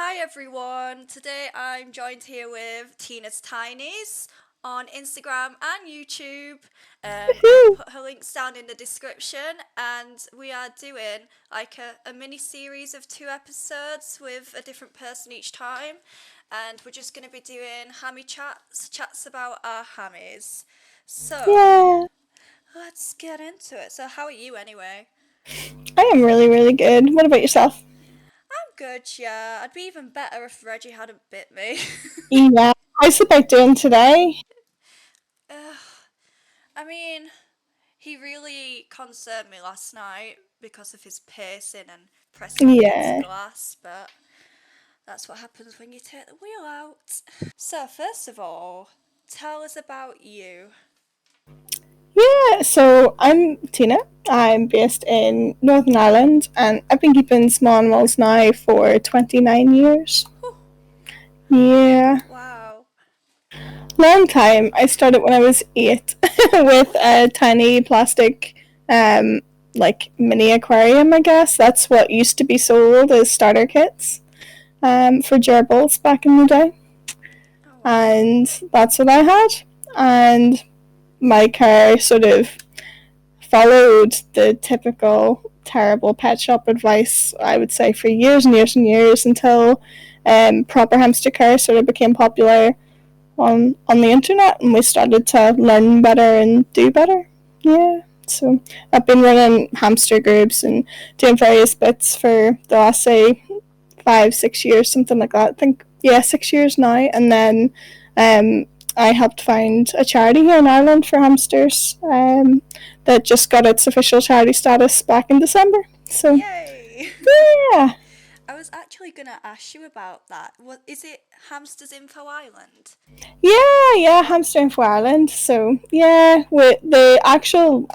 Hi everyone. Today I'm joined here with Tina's Tinies on Instagram and YouTube. I'll Woohoo! put her links down in the description, and we are doing like a mini series of 2 episodes with a different person each time. And we're just going to be doing hammy chats about our hammies. So Yeah, let's get into it. So, how are you anyway? I am really, really good. What about yourself? I'm good, yeah. I'd be even better if Reggie hadn't bit me. Yeah, how's the bike doing today? Ugh. I mean, he really concerned me last night because of his pacing and pressing against Yeah. glass, but that's what happens when you take the wheel out. So, first of all, tell us about you. Yeah, so I'm Tina. I'm based in Northern Ireland and I've been keeping small animals now for 29 years. Whew, Yeah, wow. long time. I started when I was 8 with a tiny plastic, um, like mini aquarium, I guess. That's what used to be sold as starter kits for gerbils back in the day. Oh, wow. And that's what I had. And my car sort of followed the typical terrible pet shop advice, I would say, for years and years and years until proper hamster care sort of became popular on the internet and we started to learn better and do better. Yeah. So I've been running hamster groups and doing various bits for the last, say, 5, 6 years, something like that. I think, yeah, 6 years now. And then um, I helped found a charity here in Ireland for hamsters that just got its official charity status back in December. So, Yay! yeah. I was actually going to ask you about that. What is it, Hamsters Info Island? Yeah, Hamster Info Ireland. So, yeah, with the actual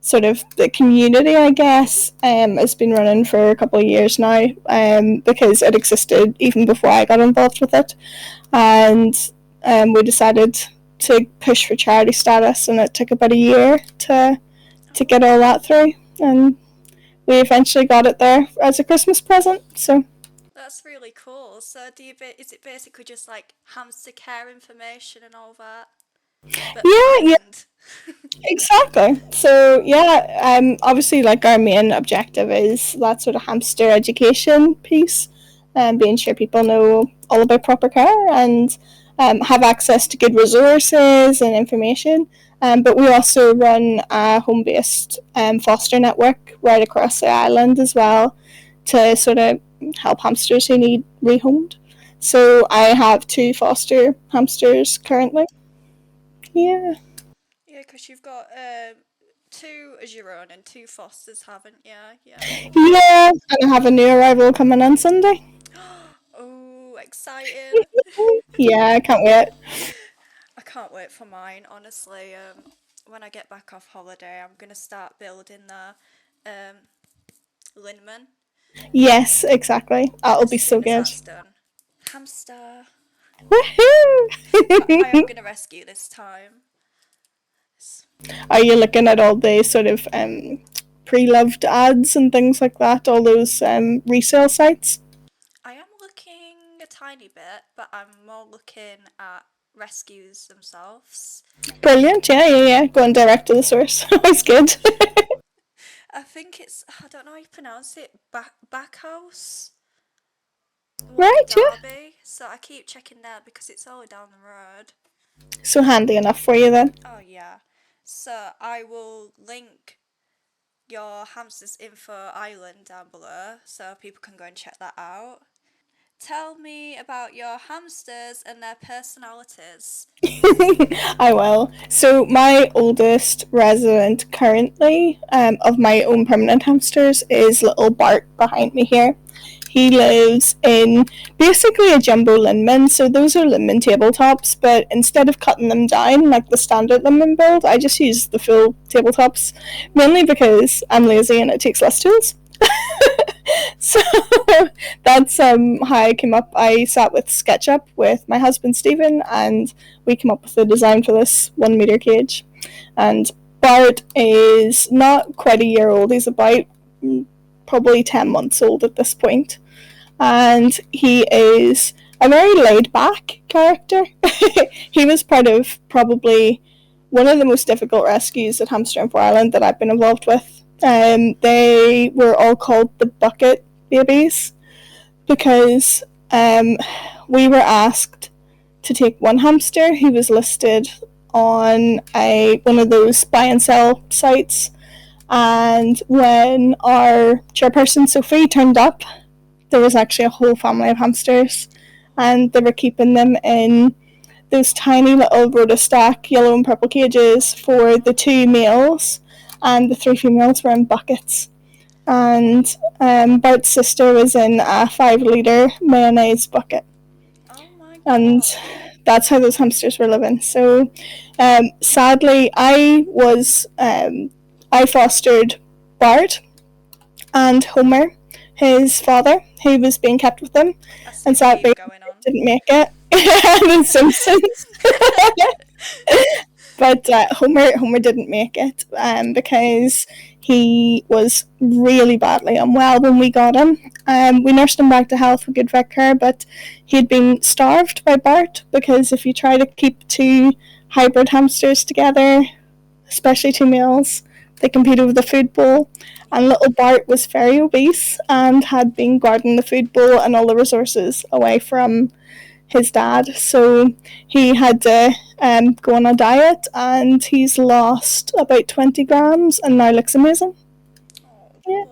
sort of the community, I guess, has been running for a couple of years now because it existed even before I got involved with it. And we decided to push for charity status, and it took about a year to Oh, get all that through. And we eventually got it there as a Christmas present. So, that's really cool. So, is it basically just like hamster care information and all that, but for yeah, Ireland? exactly. So yeah, obviously like our main objective is that sort of hamster education piece, and being sure people know all about proper care and have access to good resources and information. But we also run a home-based foster network right across the island as well to sort of help hamsters who need rehomed. So I have 2 foster hamsters currently. Yeah. Yeah, because you've got two as your own and two fosters, haven't you? Yeah. Yeah, and I have a new arrival coming on Sunday. Oh, exciting! Yeah, I can't wait. I can't wait for mine, honestly. When I get back off holiday, I'm gonna start building the liniment Yes, exactly. That'll as be so soon as good. that's done. Hamster! But I am Woohoo! gonna rescue this time. Are you looking at all the sort of pre-loved ads and things like that? All those resale sites? I am looking a tiny bit, but I'm more looking at rescues themselves. Brilliant. Yeah. Going direct to the source. Always good. I think it's, I don't know how you pronounce it, Backhouse, the one in Right. Yeah. Derby. So I keep checking that because it's all down the road. So handy enough for you then. Oh yeah. So I will link your hamsters info island down below so people can go and check that out. Tell me about your hamsters and their personalities. I will. So my oldest resident currently of my own permanent hamsters is little Bart behind me here. He lives in basically a jumbo Linman. So those are Linman tabletops, but instead of cutting them down like the standard Linman build, I just use the full tabletops, mainly because I'm lazy and it takes less tools. So that's how I came up. I sat with SketchUp with my husband Stephen, and we came up with the design for this 1 meter cage. And Bart is not quite a year old. He's about probably 10 months old at this point. and he is a very laid back character. He was part of probably one of the most difficult rescues at Hamster and Ireland that I've been involved with. They were all called the bucket babies because we were asked to take one hamster who was listed on one of those buy and sell sites, and when our chairperson Sophie turned up, there was actually a whole family of hamsters, and they were keeping them in those tiny little rhodostack yellow and purple cages for the 2 males, and the 3 females were in buckets. And Bart's sister was in a 5-litre mayonnaise bucket. Oh my god. And that's how those hamsters were living. So sadly, I fostered Bart and Homer, his father, who was being kept with them, and sadly didn't make it. The Simpsons. But Homer didn't make it because he was really badly unwell when we got him. We nursed him back to health with good vet care, but he had been starved by Bart, because if you try to keep 2 hybrid hamsters together, especially 2 males, they compete over the food bowl, and little Bart was very obese and had been guarding the food bowl and all the resources away from his dad, so he had to go on a diet, and he's lost about 20 grams and now looks amazing. Yeah.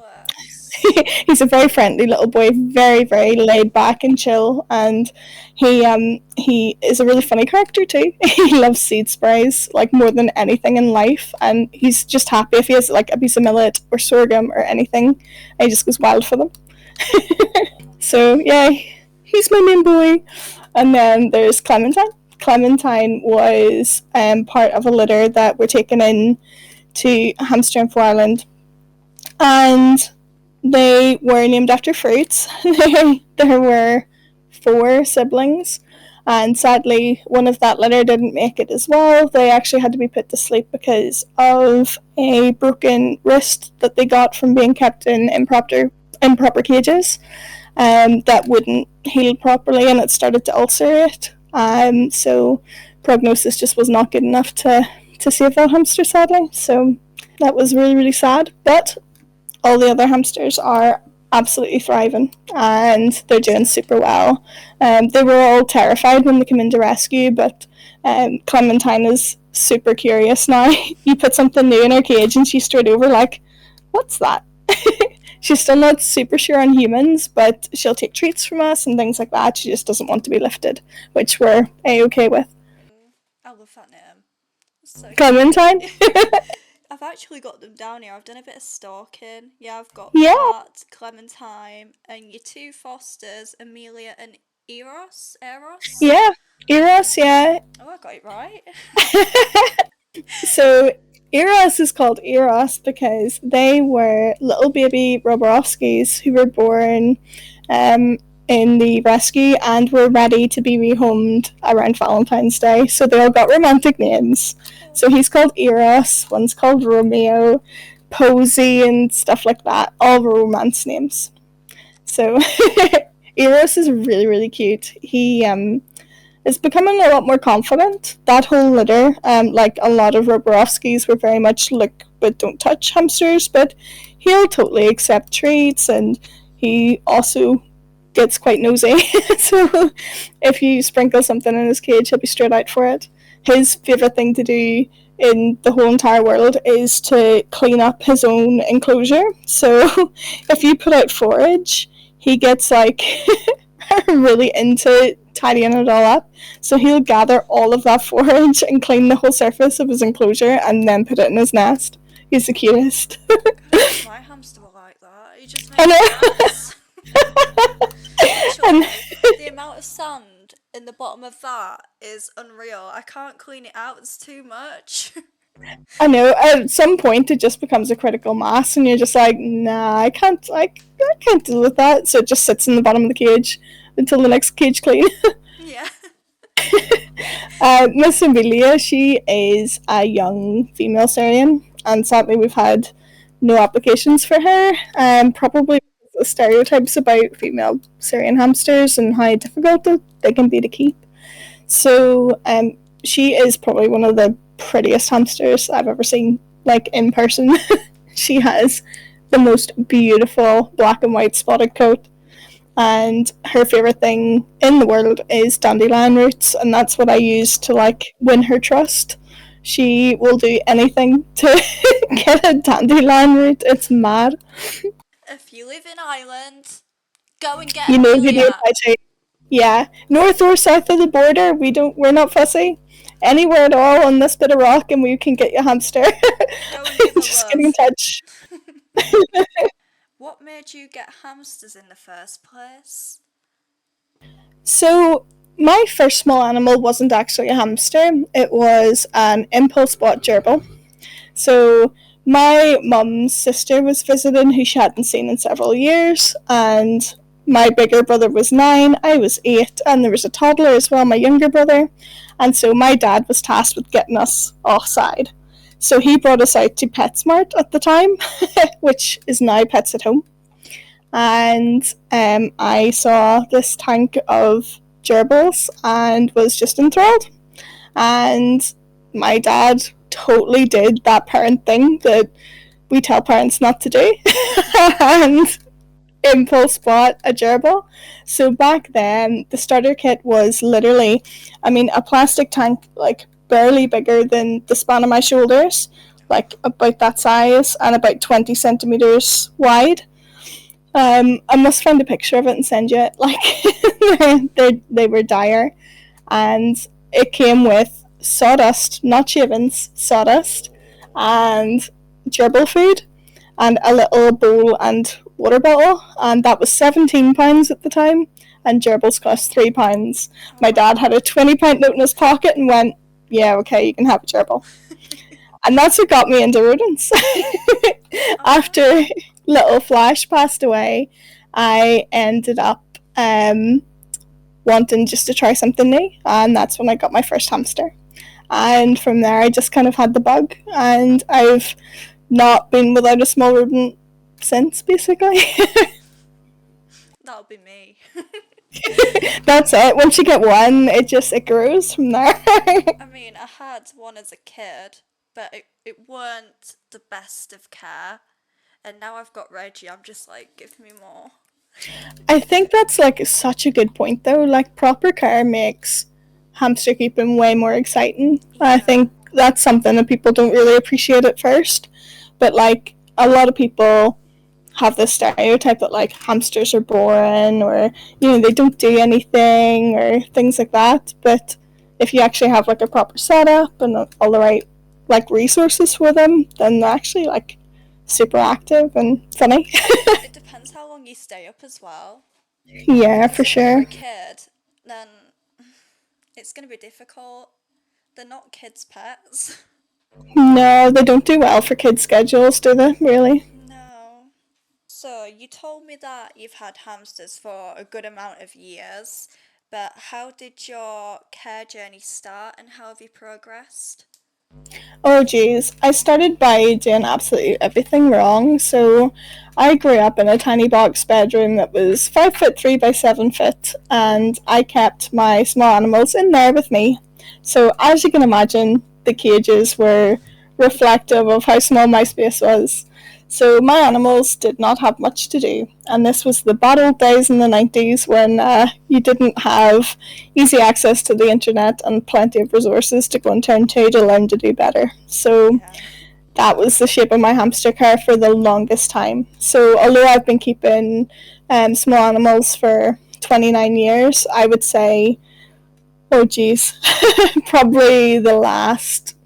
He's a very friendly little boy, very, very laid back and chill, and he is a really funny character too. He loves seed sprays like more than anything in life, and he's just happy if he has like a piece of millet or sorghum or anything, he just goes wild for them. So yeah, he's my main boy. And then there's Clementine. Clementine was part of a litter that were taken in to Hamster and Ireland, and they were named after fruits. There were 4 siblings, and sadly one of that litter didn't make it as well. They actually had to be put to sleep because of a broken wrist that they got from being kept in improper cages. That wouldn't heal properly, and it started to ulcerate. So prognosis just was not good enough to save that hamster, sadly. So that was really, really sad. But all the other hamsters are absolutely thriving, and they're doing super well. They were all terrified when they came into rescue, but Clementine is super curious now. You put something new in her cage and she's straight over like, what's that? She's still not super sure on humans, but she'll take treats from us and things like that. She just doesn't want to be lifted, which we're A-okay with. I love that name. So Clementine? I've actually got them down here. I've done a bit of stalking. Yeah, I've got Bart, Clementine, and your 2 fosters, Amelia and Eros? Yeah, Eros, yeah. Oh, I got it right. So Eros is called Eros because they were little baby Roborovskis who were born in the rescue and were ready to be rehomed around Valentine's Day. So they all got romantic names. So he's called Eros, one's called Romeo, Posy, and stuff like that. All romance names. So Eros is really, really cute. He is becoming a lot more confident. That whole litter, like a lot of Roborovskis, were very much look but don't touch hamsters, but he'll totally accept treats, and he also gets quite nosy. So if you sprinkle something in his cage, he'll be straight out for it. His favourite thing to do in the whole entire world is to clean up his own enclosure. So if you put out forage, he gets like really into tidying it all up. So he'll gather all of that forage and clean the whole surface of his enclosure and then put it in his nest. He's the cutest. My hamster were like that. He just makes sense. Literally, the amount of sand in the bottom of that is unreal. I can't clean it out, it's too much. I know, at some point it just becomes a critical mass and you're just like, nah, I can't deal with that. So it just sits in the bottom of the cage until the next cage clean. Yeah. Miss Amelia, she is a young female Syrian, and sadly we've had no applications for her, probably because the stereotypes about female Syrian hamsters and how difficult they can be to keep. So she is probably one of the prettiest hamsters I've ever seen, like in person. She has the most beautiful black and white spotted coat, and her favorite thing in the world is dandelion roots, and that's what I use to like win her trust. She will do anything to get a dandelion root. It's mad. If you live in Ireland, go and get You know who to Amelia. apply to. Yeah, north or south of the border, we're not fussy. Anywhere at all on this bit of rock, and we can get you a hamster. Go and give her Just get in love. touch. What made you get hamsters in the first place? So my first small animal wasn't actually a hamster. It was an impulse bought gerbil. So my mum's sister was visiting, who she hadn't seen in several years, and my bigger brother was 9, I was 8, and there was a toddler as well, my younger brother. And so my dad was tasked with getting us offside. So he brought us out to PetSmart at the time, which is now Pets at Home. And I saw this tank of gerbils and was just enthralled. And my dad totally did that parent thing that we tell parents not to do and impulse bought a gerbil. So back then, the starter kit was literally, I mean, a plastic tank, like barely bigger than the span of my shoulders, like about that size and about 20 centimeters wide. I must find a picture of it and send you it. Like, they were dire, and it came with sawdust, not shavings, sawdust, and gerbil food, and a little bowl and water bottle, and that was £17 at the time, and gerbils cost £3. My dad had a £20 note in his pocket and went, "Yeah, okay, you can have a gerbil." And that's what got me into rodents. After little Flash passed away, I ended up wanting just to try something new, and that's when I got my first hamster. And from there, I just kind of had the bug, and I've not been without a small rodent since, basically. That'll be me. That's it. Once you get one, it grows from there. I mean, I had one as a kid, but it weren't the best of care. And now I've got Reggie, I'm just like, give me more. I think that's like such a good point though. Like proper care makes hamster keeping way more exciting. I think that's something that people don't really appreciate at first. But like a lot of people have this stereotype that like hamsters are boring, or they don't do anything or things like that. But if you actually have like a proper setup and all the right like resources for them, then they're actually like super active and funny. It depends how long you stay up as well. Yeah, for If you're sure. a kid, then it's going to be difficult. They're not kids' pets. No, they don't do well for kids' schedules, do they? Really? No. So, you told me that you've had hamsters for a good amount of years, but how did your care journey start and how have you progressed? Oh geez, I started by doing absolutely everything wrong. So I grew up in a tiny box bedroom that was 5'3" by 7 foot, and I kept my small animals in there with me. So as you can imagine, the cages were reflective of how small my space was. So my animals did not have much to do, and this was the bad old days in the 90s when you didn't have easy access to the internet and plenty of resources to go and turn to learn to do better. So that was the shape of my hamster care for the longest time. So although I've been keeping small animals for 29 years, I would say, oh geez, probably the last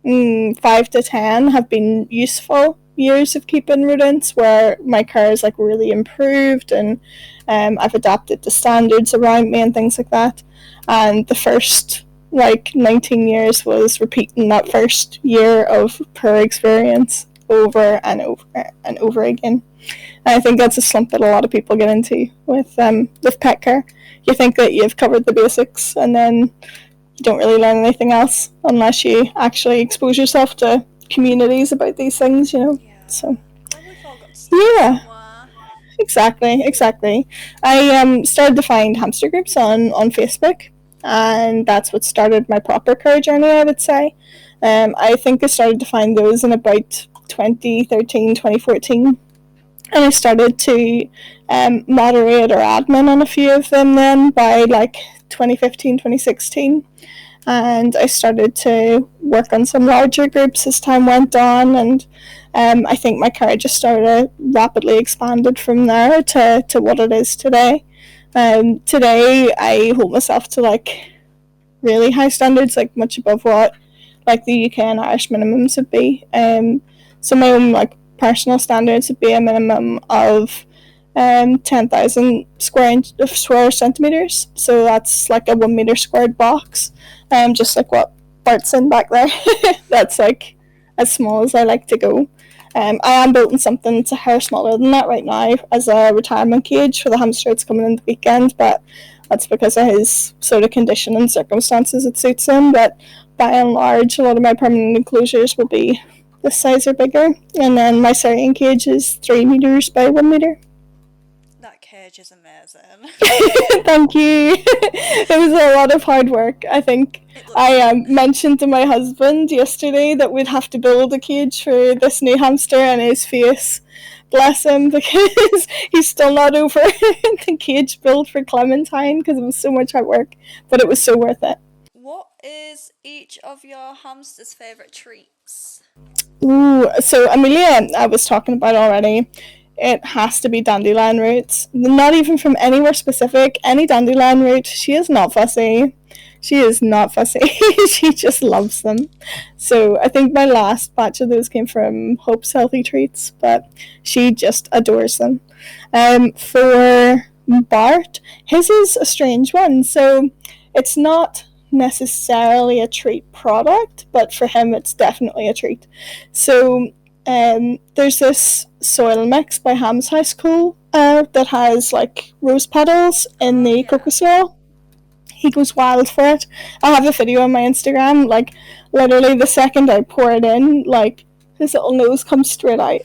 5 to 10 have been useful years of keeping rodents, where my care is like really improved, and I've adapted to standards around me and things like that. And the first like 19 years was repeating that first year of poor experience over and over and over again. And I think that's a slump that a lot of people get into with pet care. You think that you've covered the basics, and then you don't really learn anything else unless you actually expose yourself to communities about these things, Yeah. So Well, we've all got to start yeah, somewhere. Exactly. I started to find hamster groups on Facebook, and that's what started my proper care journey, I would say. I think I started to find those in about 2013, 2014, and I started to moderate or admin on a few of them then by like 2015, 2016. And I started to work on some larger groups as time went on, and I think my career just started rapidly expanded from there to what it is today. Today I hold myself to like really high standards, like much above what like the UK and Irish minimums would be. So my own like personal standards would be a minimum of 10,000 square centimeters. So that's like a 1 meter squared box. Just like what Bart's in back there. That's like as small as I like to go. I am building something to hair smaller than that right now as a retirement cage for the hamster that's coming in the weekend, but that's because of his sort of condition and circumstances it suits him. But by and large, a lot of my permanent enclosures will be this size or bigger, and then my Syrian cage is 3 meters by 1 meter. That cage is amazing. Thank you. It was a lot of hard work. I think I mentioned to my husband yesterday that we'd have to build a cage for this new hamster, and his face, bless him, because he's still not over the cage build for Clementine because it was so much hard work, but it was so worth it. What is each of your hamster's favourite treats? Ooh, so Amelia, I was talking about already. It has to be dandelion roots. Not even from anywhere specific. Any dandelion root. She is not fussy. She She just loves them. So I think my last batch of those came from Hope's Healthy Treats, but she just adores them. For Bart, his is a strange one. So it's not necessarily a treat product, but for him it's definitely a treat. So there's this soil mix by Ham's House Co. That has like rose petals in the cocoa soil. He goes wild for it. I have a video on my Instagram. Like literally the second I pour it in, like his little nose comes straight out,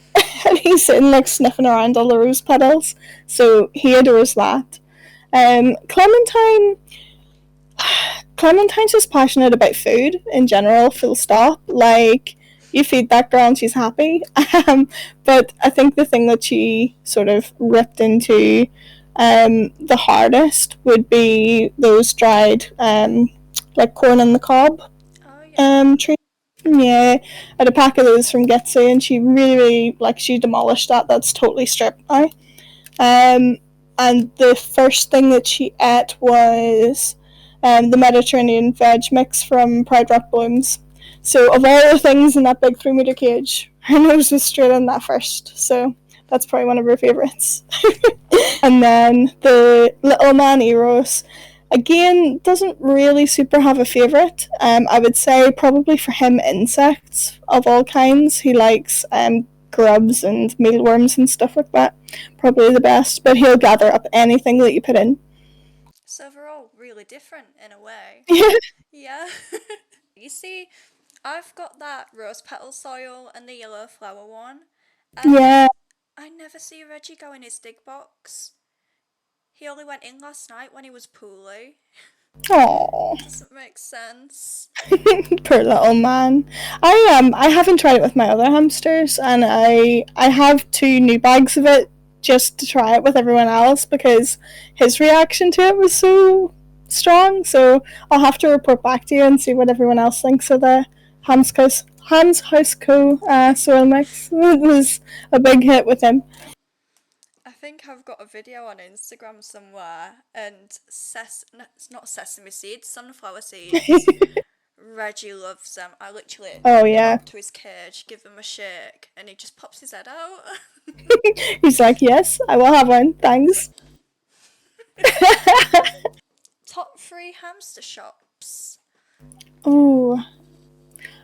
and he's sitting like sniffing around all the rose petals. So he adores that. Clementine's just passionate about food in general, full stop. Like, you feed that girl and she's happy. But I think the thing that she sort of ripped into the hardest would be those dried, like corn on the cob trees. Yeah, I had a pack of those from Getsu, and she really, like, she demolished that. That's totally stripped now. And the first thing that she ate was the Mediterranean veg mix from Pride Rock Blooms. So of all the things in that big 3 meter cage, her nose was straight on that first. So that's probably one of her favourites. And then the little man Eros, again, doesn't really super have a favourite. I would say probably for him insects of all kinds. He likes grubs and mealworms and stuff like that. Probably the best, but he'll gather up anything that you put in. So they're all really different in a way. Yeah. Yeah. You see, I've got that rose petal soil and the yellow flower one. And Yeah. I never see Reggie go in his dig box. He only went in last night when he was poorly. Aww. Doesn't make sense. Poor little man. I haven't tried it with my other hamsters, and I have 2 new bags of it just to try it with everyone else because his reaction to it was so strong. So I'll have to report back to you and see what everyone else thinks of the Ham's House Co. Soil mix. It was a big hit with him. I think I've got a video on Instagram somewhere, and it's not sesame seeds, sunflower seeds. Reggie loves them. I literally up to his cage, give him a shake, and he just pops his head out. He's like, yes, I will have one, thanks. Top 3 hamster shops. Oh,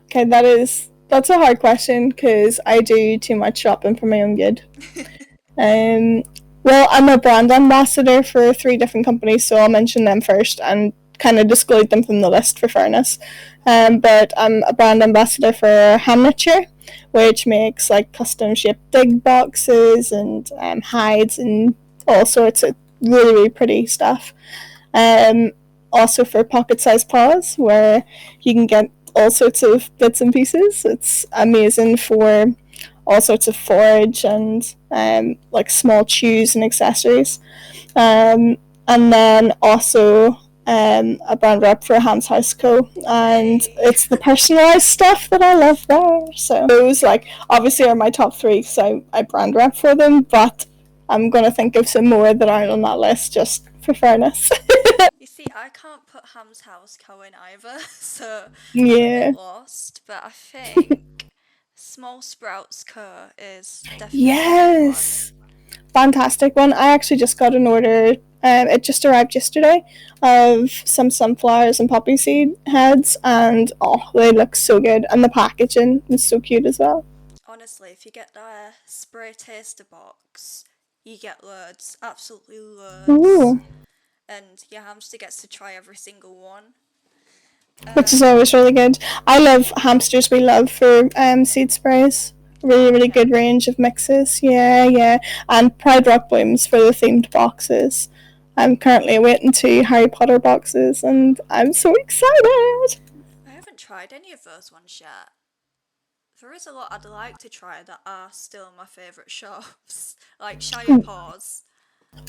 okay, that's a hard question because I do too much shopping for my own good. Well, I'm a brand ambassador for 3 different companies, so I'll mention them first and kind of disclude them from the list for fairness. But I'm a brand ambassador for Hamnitcher, which makes like custom shaped dig boxes and hides and all sorts of really, really pretty stuff. Um, Also for pocket sized paws, where you can get all sorts of bits and pieces. It's amazing for all sorts of forage and like small chews and accessories. And then also a brand rep for Ham's House Co. And it's the personalised stuff that I love there. So those like obviously are my top three because I brand rep for them, but I'm gonna think of some more that aren't on that list just for fairness. You see, I can't put Ham's House Co in either, so I'm a Yeah. bit lost. But I think Small Sprouts Co is definitely a good one. Yes. Fantastic one. I actually just got an order. It just arrived yesterday of some sunflowers and poppy seed heads, and oh, they look so good. And the packaging is so cute as well. Honestly, if you get the spray taster box, you get loads, absolutely loads, Ooh, and your hamster gets to try every single one. which is Um, always really good. I love hamsters. We love for seed sprays. Really, oh really yeah. good range of mixes. Yeah, yeah. And Pride Rock blooms for the themed boxes. I'm currently awaiting 2 Harry Potter boxes, and I'm so excited. I haven't tried any of those ones yet. There is a lot I'd like to try that are still my favourite shops, like Shire Paws.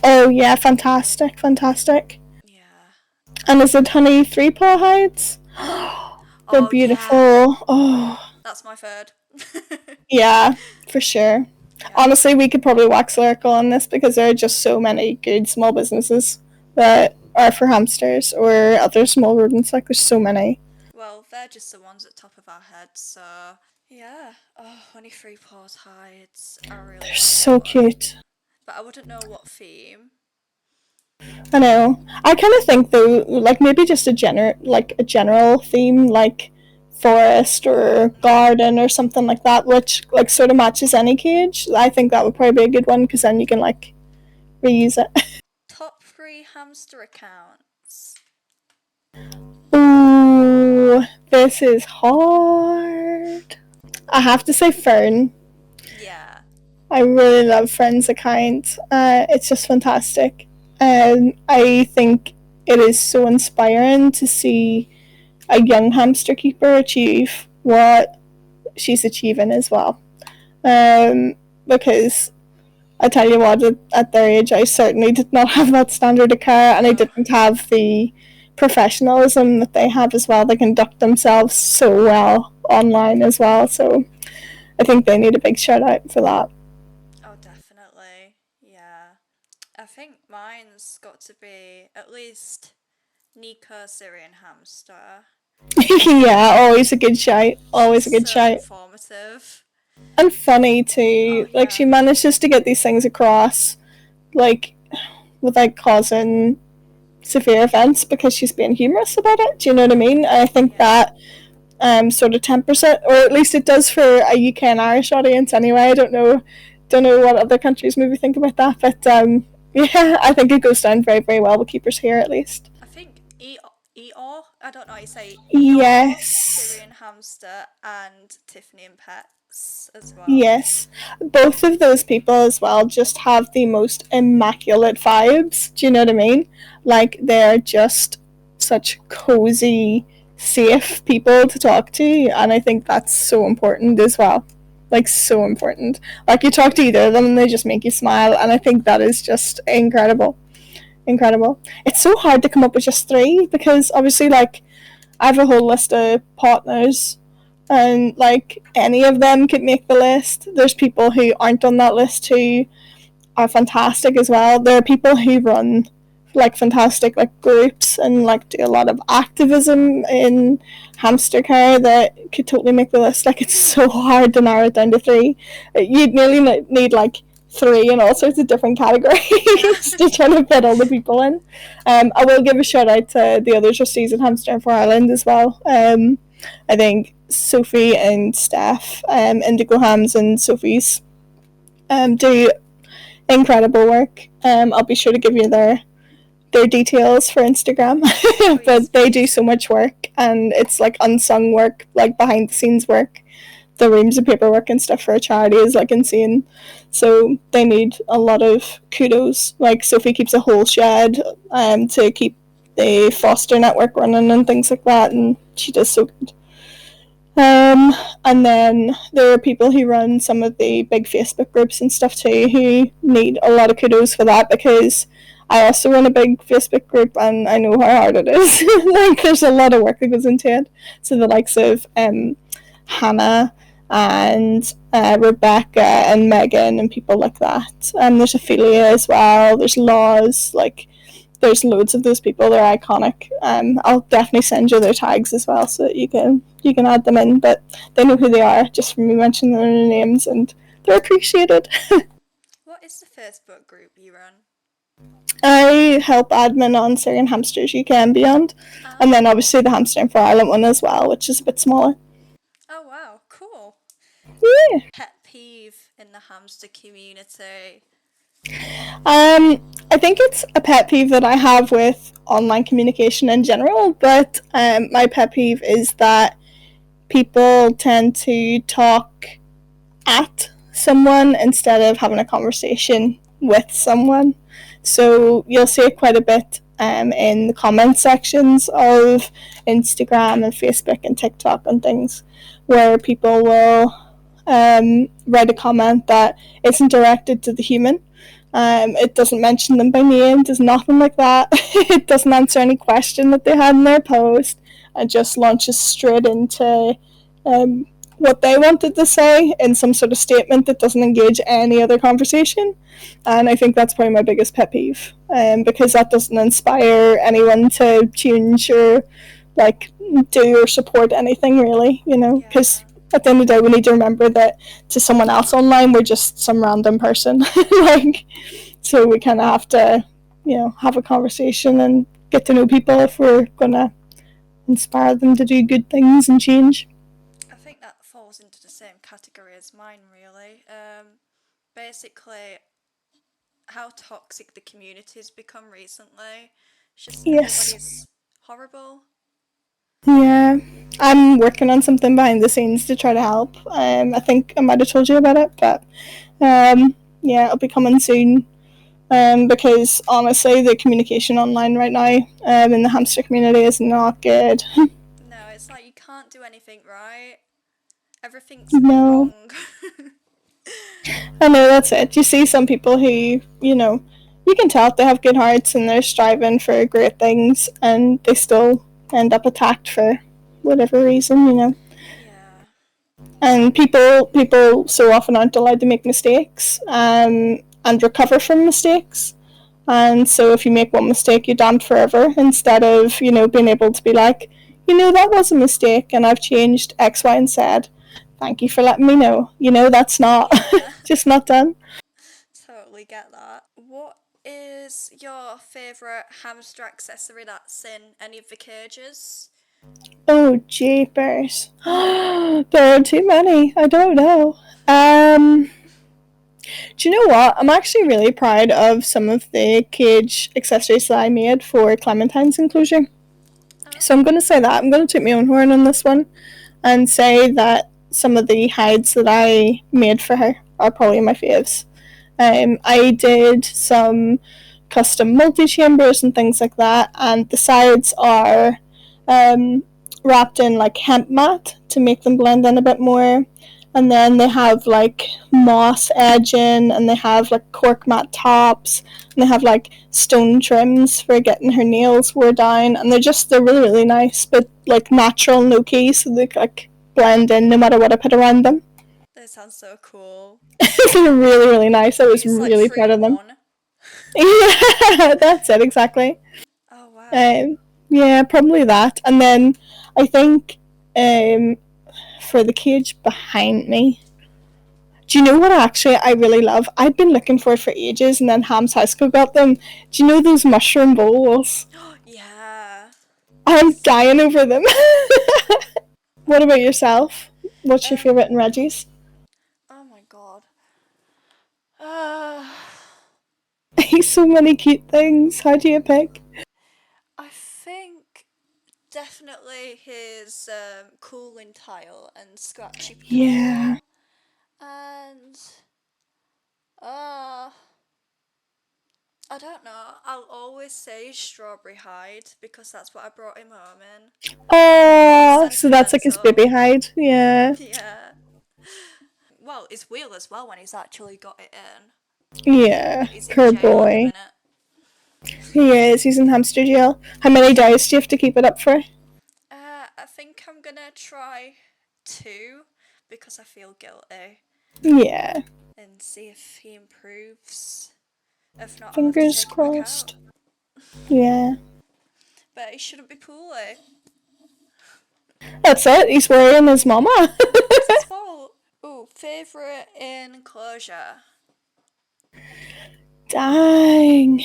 Oh yeah, fantastic, fantastic. Yeah. And is it honey 3 paw hides? They're Oh yeah, beautiful. Oh that's my third. yeah, for sure. Yeah. Honestly, we could probably wax lyrical on this because there are just so many good small businesses that are for hamsters or other small rodents. Like there's so many. Well, they're just the ones at top of our heads, so yeah. Oh, only three paws hides. I really They're want so one, cute. but I wouldn't know what theme. I know. I kind of think though, like maybe just a general theme, like forest or garden or something like that, which like sort of matches any cage. I think that would probably be a good one because then you can like reuse it. Top three hamster accounts. Ooh, this is hard. I have to say Fern. Yeah. I really love Fern's account. It's just fantastic. I think it is so inspiring to see a young hamster keeper achieve what she's achieving as well. Because I tell you what, at their age, I certainly did not have that standard of care, and I No. didn't have the professionalism that they have as well. They conduct themselves so well online as well, so I think they need a big shout out for that. Oh, definitely. Yeah. I think mine's got to be at least Nico Syrian Hamster. Yeah, always a good shout. Always a She's good so shout. informative. And funny Oh, too. Like yeah. she manages to get these things across, like without causing severe offence because she's being humorous about it. Do you know what I mean? I think Yeah. that sort of tempers it, or at least it does for a UK and Irish audience. Anyway, I don't know what other countries maybe think about that, but yeah, I think it goes down very, very well with keepers here at least. I think Eeyore, I don't know how you say Eeyore, Yes. Syrian Hamster, and Tiffany and Pets as well. Yes, both of those people as well just have the most immaculate vibes. Do you know what I mean? Like they're just such cozy, safe people to talk to, and I think that's so important as well. Like so important. Like you talk to either of them, and they just make you smile, and I think that is just incredible. Incredible. It's so hard to come up with just three because obviously, like I have a whole list of partners and like any of them could make the list. There's people who aren't on that list who are fantastic as well. There are people who run like fantastic like groups and like do a lot of activism in hamster care that could totally make the list. Like it's so hard to narrow it down to three. You'd nearly need like three in all sorts of different Yeah. categories to try to fit all the people in. I will give a shout out to the other trustees at Hamster for Ireland as well. I think Sophie and Steph, Indigo Hams and Sophie's, do incredible work. I'll be sure to give you their details for Instagram, Please, but they do please. so much work, and it's like unsung work, like behind the scenes work the reams of paperwork and stuff for a charity is like insane. So they need a lot of kudos. Like Sophie keeps a whole shed to keep the foster network running and things like that, and she does so good. And then there are people who run some of the big Facebook groups and stuff too who need a lot of kudos for that, because I also run a big Facebook group and I know how hard it is. Like there's a lot of work that goes into it. So the likes of Hannah and Rebecca and Megan and people like that. There's Ophelia as well. There's Laws. Like there's loads of those people. They're iconic. I'll definitely send you their tags as well so that you can add them in. But they know who they are just from me mentioning their names, and they're appreciated. What is the Facebook group you run? I help admin on Syrian Hamsters UK and beyond, and then obviously the Hamstering for Ireland one as well, which is a bit smaller. Oh wow, cool. Yeah. Pet peeve in the hamster community. I think it's a pet peeve that I have with online communication in general, but my pet peeve is that people tend to talk at someone instead of having a conversation with someone. So you'll see it quite a bit in the comment sections of Instagram and Facebook and TikTok and things, where people will write a comment that isn't directed to the human. It doesn't mention them by name, does nothing like that. It doesn't answer any question that they had in their post. It just launches straight into what they wanted to say in some sort of statement that doesn't engage any other conversation. And I think that's probably my biggest pet peeve, because that doesn't inspire anyone to change or like do or support anything really, because at the end of the day we need to remember that to someone else online we're just some random person. Like, so we kind of have to have a conversation and get to know people if we're gonna inspire them to do good things and change. I think that falls into the same category as mine, really. Basically, how toxic the community's become recently. It's just Yes. everybody's horrible. Yeah, I'm working on something behind the scenes to try to help. I think I might have told you about it, but yeah, it'll be coming soon. Because honestly, the communication online right now in the hamster community is not good. No, it's like you can't do anything right. Everything's No, wrong. I know that's it. You see some people who, you can tell they have good hearts and they're striving for great things, and they still end up attacked for whatever reason. Yeah. And people so often aren't allowed to make mistakes and recover from mistakes. And so if you make one mistake, you're damned forever, instead of being able to be like, that was a mistake and I've changed X, Y, and Z. Thank you for letting me know. That's not Yeah. just not done. Totally get that. What is your favourite hamster accessory that's in any of the cages? Oh, jeepers. There are too many. I don't know. Do you know what? I'm actually really proud of some of the cage accessories that I made for Clementine's enclosure. So I'm going to say that. I'm going to toot my own horn on this one and say that some of the hides that I made for her are probably my faves. I did some custom multi-chambers and things like that, and the sides are wrapped in like hemp mat to make them blend in a bit more. And then they have like moss edging, and they have like cork mat tops, and they have like stone trims for getting her nails wore down, and they're really really nice, but like natural, no key, so they like blend in no matter what I put around them. That sounds so cool. They're really really nice. I was It's like really three proud in of them. one. Yeah, that's it exactly. Oh wow. Um, yeah, probably that, and then I think um, for the cage behind me. Do you know what actually I really love? I've been looking for it for ages, and then Ham's House Co got them. Do you know those mushroom bowls? Yeah. I'm dying over them. What about yourself? What's your favourite in Um. Reggie's? Oh my god. Uh, So many cute things. How do you pick? I think Definitely his cooling tile and scratchy Yeah. paw. And uh I don't know. I'll always say strawberry hide because that's what I brought him home in. Oh, so that's like his Sentimental. baby hide. Yeah. Yeah. Well, his wheel as well when he's actually got it in. Yeah. But he's in Poor jail at the boy. minute. He is. He's in hamster jail. How many days do you have to keep it up for? I think I'm gonna try 2 because I feel guilty Yeah. and see if he improves. If not, I'll have to Fingers take him back out. crossed. Yeah. But he shouldn't be poorly. That's it. He's worrying his mama. It's his fault. Ooh, favourite enclosure. Dang.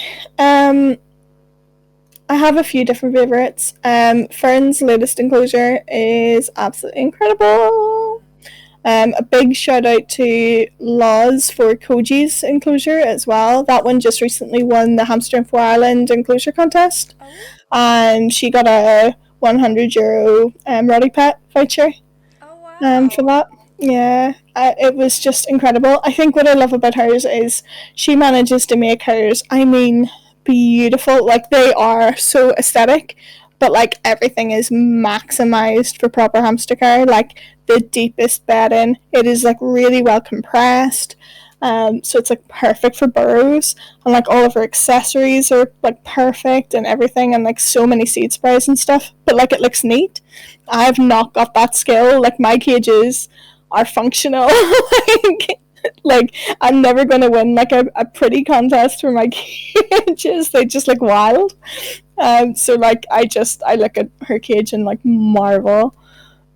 I have a few different favourites. Fern's latest enclosure is absolutely incredible. A big shout out to Laws for Koji's enclosure as well. That one just recently won the Hamster Info Ireland enclosure contest, Oh, and she got a €100 Roddy Pet voucher oh for wow. that. Yeah, it was just incredible. I think what I love about hers is she manages to make hers, I mean, beautiful. Like, they are so aesthetic, but like everything is maximized for proper hamster care. Like, the deepest bedding, it is like really well compressed. So it's like perfect for burrows, and like all of her accessories are like perfect and everything, and like so many seed sprays and stuff. But like it looks neat. I've not got that skill. Like, my cages are functional. like I'm never gonna win like a pretty contest for my cages. They just look wild. So like I look at her cage and like marvel.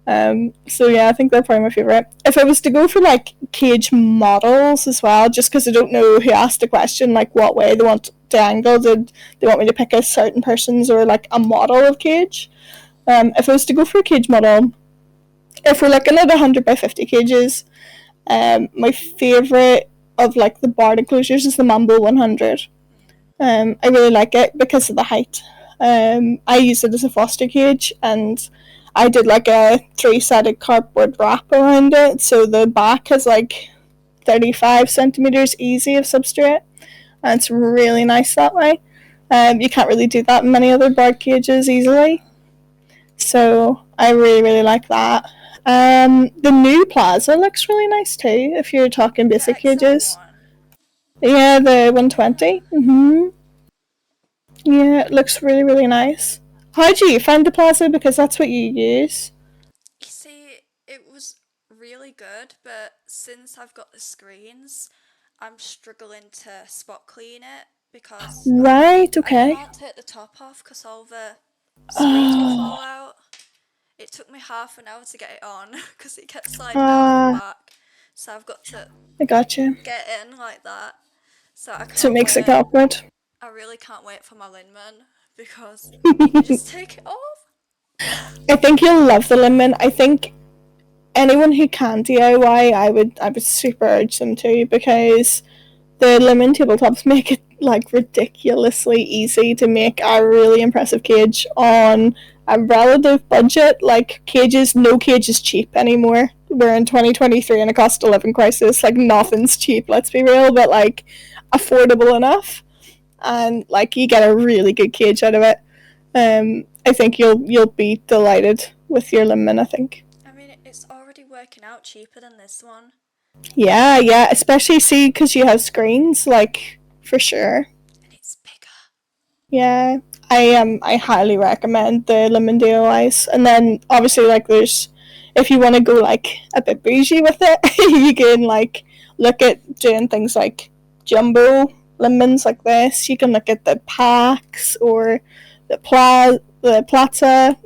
So yeah, I think they're probably my favorite. If I was to go for like cage models as well, just because I don't know who asked the question, like what way they want to angle, did they want me to pick a certain person's or like a model of cage? If I was to go for a cage model, if we're looking at 100 by 50 cages, my favorite of like the barred enclosures is the Mambo 100. I really like it because of the height. I use it as a foster cage, and I did like a 3-sided cardboard wrap around it, so the back has like 35 centimeters easy of substrate, and it's really nice that way. You can't really do that in many other barred cages easily, so I really really like that. The new plaza looks really nice too. If you're talking The basic XL cages, one. yeah, the 120. Ah. Yeah, it looks really really nice. How do you find the plaza? Because that's what you use. You see, it was really good, but since I've got the screens, I'm struggling to spot clean it because Right. I Okay. can't take the top off because all the screens will Oh. fall out. It took me half an hour to get it on because it kept sliding out at the Ah. back. So I've got to I gotcha. get in like that. So I So it can't makes it wait. awkward. I really can't wait for my Linman because you can just take it off. I think you'll love the lemon. I think anyone who can DIY, I would super urge them to, because the lemon tabletops make it like ridiculously easy to make a really impressive cage on a relative budget. Like, cages, no cage is cheap anymore. We're in 2023 and a cost of living crisis. Like, nothing's cheap, let's be real, but like affordable enough, and like you get a really good cage out of it. I think you'll be delighted with your lemon. I think. I mean, it's already working out cheaper than this one. Yeah, yeah. Especially see because you have screens, like for sure. And it's bigger. Yeah, I highly recommend the lemon DIYs, and then obviously like there's, if you want to go like a bit bougie with it, you can like look at doing things like jumbo lemons like this. You can look at the packs or the plaza.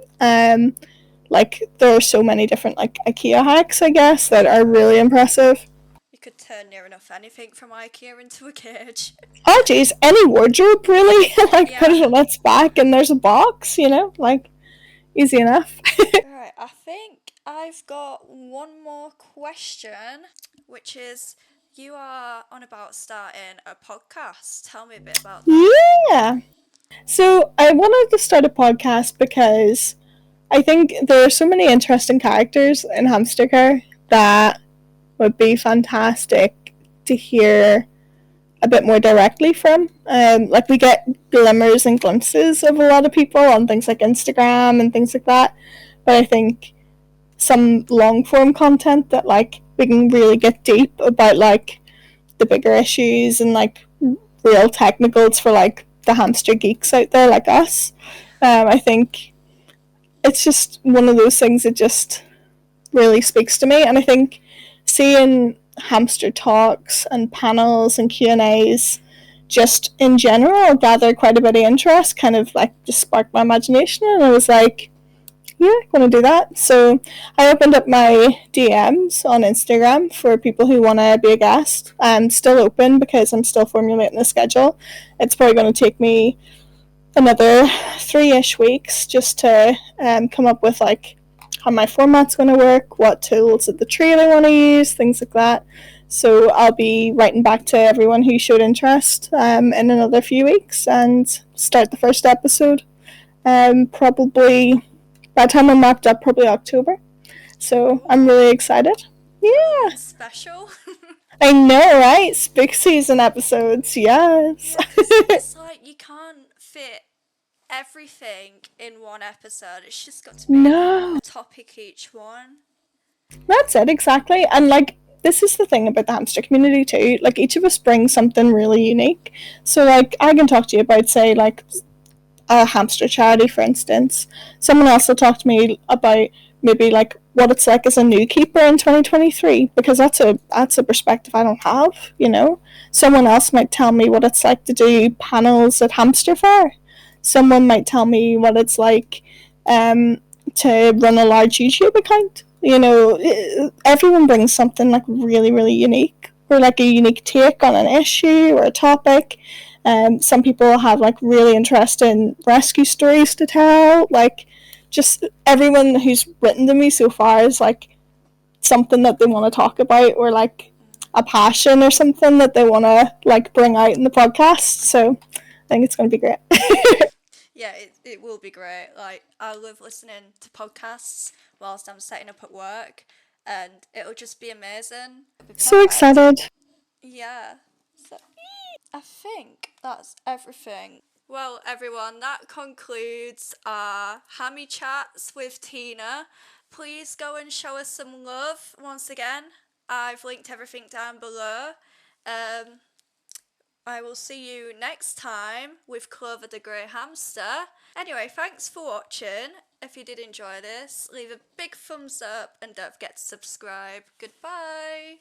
Like there are so many different like IKEA hacks, I guess, that are really impressive. You could turn near enough anything from IKEA into a cage. Oh geez, any wardrobe really? Like put Yeah. it on its back and there's a box, like easy enough. Right, I think I've got one more question, which is you are on about starting a podcast. Tell me a bit about that. Yeah. So I wanted to start a podcast because I think there are so many interesting characters in Hamster Care that would be fantastic to hear a bit more directly from. Like we get glimmers and glimpses of a lot of people on things like Instagram and things like that, but I think some long form content that like we can really get deep about like the bigger issues and like real technicals for like the hamster geeks out there like us. I think it's just one of those things that just really speaks to me, and I think seeing hamster talks and panels and Q&As just in general gather quite a bit of interest, kind of like just sparked my imagination, and I was like, yeah, I want to do that. So I opened up my DMs on Instagram for people who want to be a guest. I'm still open because I'm still formulating the schedule. It's probably going to take me another 3-ish weeks just to come up with like how my format's going to work, what tools of the trio I want to use, things like that. So I'll be writing back to everyone who showed interest in another few weeks and start the first episode. Probably by the time I'm wrapped up, probably October. So I'm really excited. Yeah. Special. I know, right? Spook season episodes, yes. Yeah, it's like you can't fit everything in one episode. It's just got to be No. a topic each one. That's it, exactly. And like, this is the thing about the hamster community too. Like, each of us brings something really unique. So, like, I can talk to you about, say, like, a hamster charity, for instance. Someone else will talk to me about maybe like what it's like as a new keeper in 2023, because that's a perspective I don't have. You know, someone else might tell me what it's like to do panels at Hamster Fair. Someone might tell me what it's like to run a large YouTube account. You know, everyone brings something like really, really unique, or like a unique take on an issue or a topic. Some people have like really interesting rescue stories to tell. Like, just everyone who's written to me so far is like something that they want to talk about, or like a passion or something that they want to like bring out in the podcast. So I think it's going to be great. Yeah, it will be great. Like, I love listening to podcasts whilst I'm setting up at work, and it'll just be amazing. It'll be So perfect. excited. Yeah. So, I think that's everything. Well, everyone, that concludes our Hammy Chats with Tina. Please go and show us some love once again. I've linked everything down below. I will see you next time with Clover the Grey Hamster. Anyway, thanks for watching. If you did enjoy this, leave a big thumbs up and don't forget to subscribe. Goodbye.